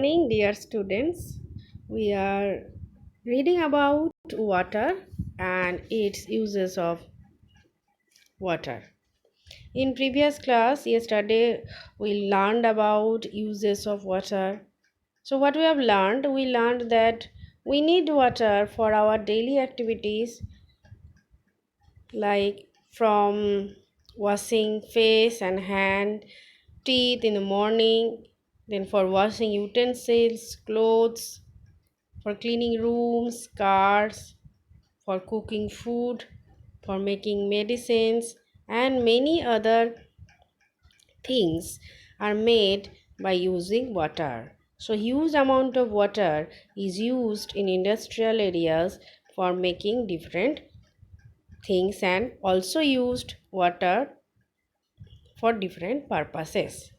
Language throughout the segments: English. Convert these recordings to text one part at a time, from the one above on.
morning, dear students. We are reading about water and its uses of water. In previous class, yesterday, we learned about uses of water. So, what we have learned, we learned that we need water for our daily activities like from washing face and hand, teeth in the morning, then for washing utensils, clothes, for cleaning rooms, cars, for cooking food, for making medicines, and many other things are made by using water. So huge amount of water is used in industrial areas for making different things and also used water for different purposes.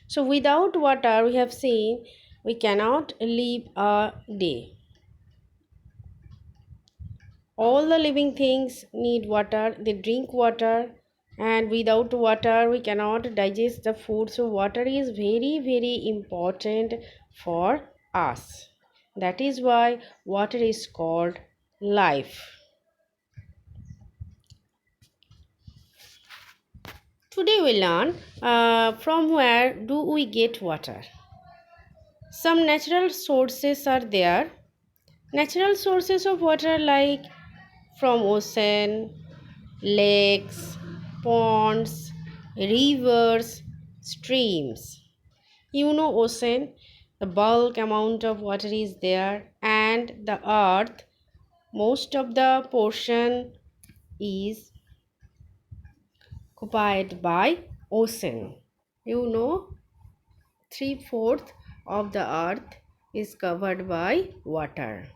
So without water we have seen we cannot live a day. All the living things need water, they drink water, and without water we cannot digest the food. So water is very important for us. That is why water is called life. Today we learn from where do we get water. Some natural sources are there. Natural sources of water like from ocean, lakes, ponds, rivers, streams. You know ocean, the bulk amount of water is there, and the earth, most of the portion is occupied by ocean. You know, 3/4 of the earth is covered by water.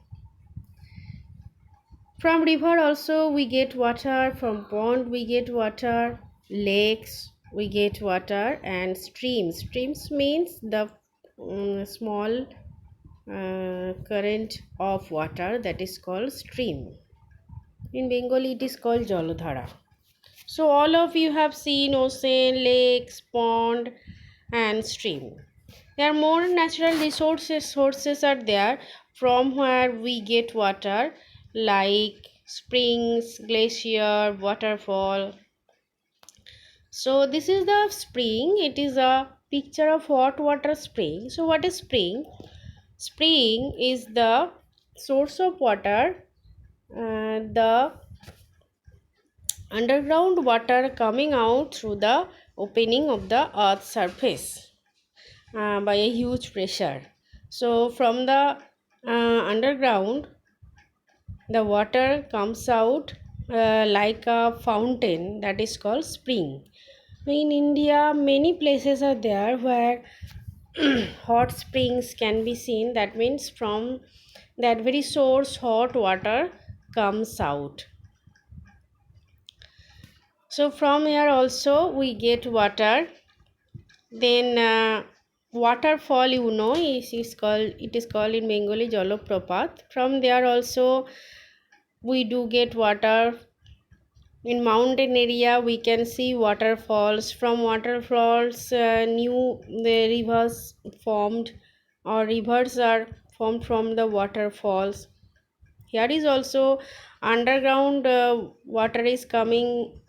From river also we get water, from pond we get water, lakes we get water, and streams. Streams means the small current of water, that is called stream. In Bengali it is called Jalodhara. So all of you have seen ocean, lakes, pond and stream. There are more natural sources are there from where we get water like springs, glacier, waterfall. So this is the spring. It is a picture of hot water spring. So what is spring? Spring is the source of water, the underground water coming out through the opening of the earth's surface by a huge pressure. So from the underground the water comes out like a fountain, that is called spring. In India many places are there where hot springs can be seen. That means from that very source hot water comes out. So from here also we get water. Then waterfall, you know, it is called in Bengali Jaloprapat. From there also we do get water. In mountain area we can see waterfalls. From waterfalls new the rivers formed, or rivers are formed from the waterfalls. Here is also underground water is coming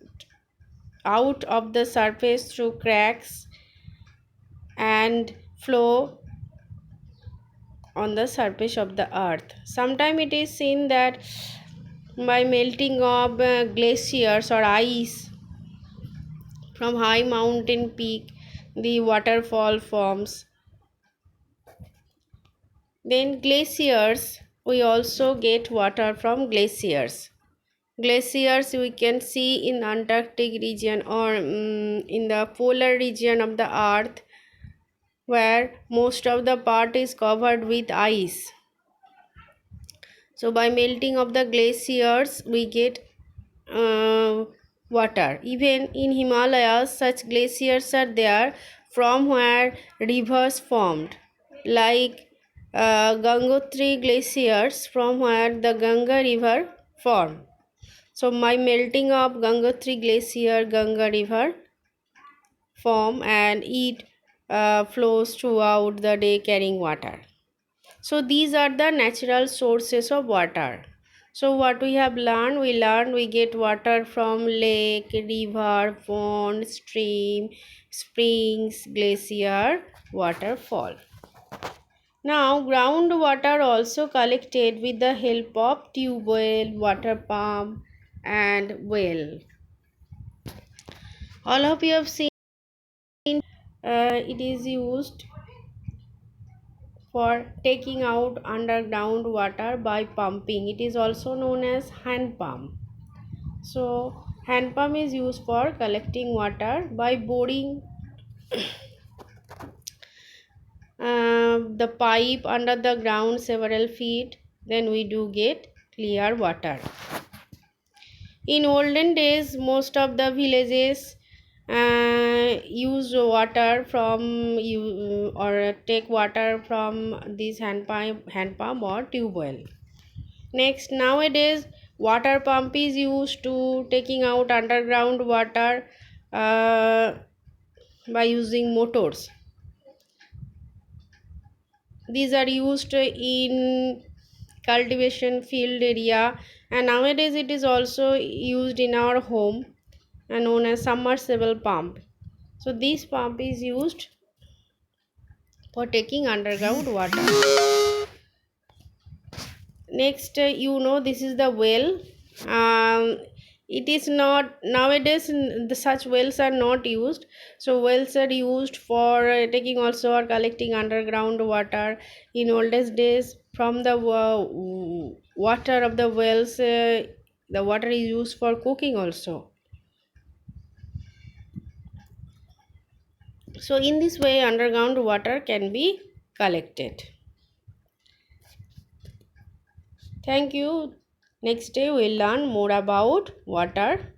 out of the surface through cracks and flow on the surface of the earth. Sometimes it is seen that by melting of glaciers or ice from high mountain peak the waterfall forms. Then glaciers, we also get water from glaciers. Glaciers we can see in Antarctic region or in the polar region of the earth where most of the part is covered with ice. So by melting of the glaciers we get uh, water. Even in Himalayas such glaciers are there from where rivers formed, like Gangotri glaciers from where the Ganga river formed. So by melting of Gangotri glacier, Ganga river form and it flows throughout the day carrying water. So these are the natural sources of water. So what we have learned, we get water from lake, river, pond, stream, springs, glacier, waterfall. Now groundwater also collected with the help of tube well, water pump and well. All of you have seen it is used for taking out underground water by pumping. It is also known as hand pump. So hand pump is used for collecting water by boring the pipe under the ground several feet. Then we do get clear water. In olden days, most of the villages use water from you or take water from this hand pump or tube well. Next, nowadays water pump is used to taking out underground water by using motors. These are used in cultivation field area, and nowadays it is also used in our home and known as submersible pump. So this pump is used for taking underground water. Next, this is the well. It is not nowadays, such wells are not used. So wells are used for taking also or collecting underground water. In oldest days, from the water of the wells, the water is used for cooking also. So in this way underground water can be collected. Thank you. Next day we'll learn more about water.